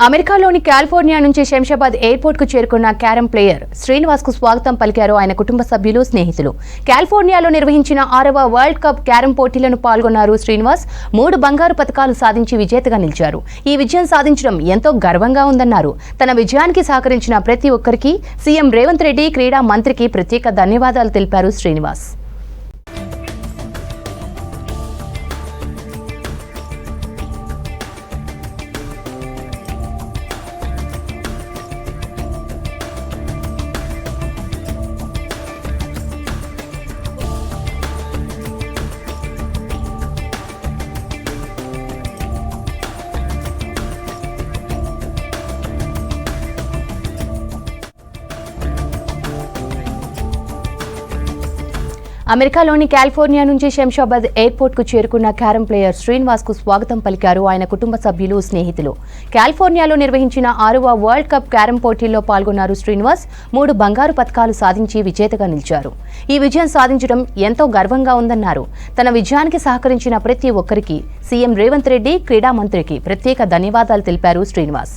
అమెరికాలోని కాలిఫోర్నియా నుంచి శంషాబాద్ ఎయిర్పోర్ట్ కు చేరుకున్న క్యారమ్ ప్లేయర్ శ్రీనివాస్ కు స్వాగతం పలికారు ఆయన కుటుంబ సభ్యులు, స్నేహితులు. కాలిఫోర్నియాలో నిర్వహించిన 6వ వరల్డ్ కప్ క్యారమ్ పోటీలను పాల్గొన్నారు శ్రీనివాస్. 3 బంగారు పతకాలు సాధించి విజేతగా నిలిచారు. ఈ విజయం సాధించడం ఎంతో గర్వంగా ఉందన్నారు. తన విజయానికి సహకరించిన ప్రతి ఒక్కరికి సీఎం రేవంత్ రెడ్డి, క్రీడా మంత్రికి ప్రత్యేక ధన్యవాదాలు తెలిపారు శ్రీనివాస్. అమెరికాలోని కాలిఫోర్నియా నుంచి శంషాబాద్ ఎయిర్పోర్ట్ కు చేరుకున్న క్యారమ్ ప్లేయర్ శ్రీనివాస్ కు స్వాగతం పలికారు ఆయన కుటుంబ సభ్యులు, స్నేహితులు. కాలిఫోర్నియాలో నిర్వహించిన 6వ వరల్డ్ కప్ క్యారమ్ పోటీల్లో పాల్గొన్నారు శ్రీనివాస్. 3 బంగారు పతకాలు సాధించి విజేతగా నిలిచారు. ఈ విజయం సాధించడం ఎంతో గర్వంగా ఉందన్నారు. తన విజయానికి సహకరించిన ప్రతి ఒక్కరికి సీఎం రేవంత్ రెడ్డి, క్రీడా మంత్రికి ప్రత్యేక ధన్యవాదాలు తెలిపారు శ్రీనివాస్.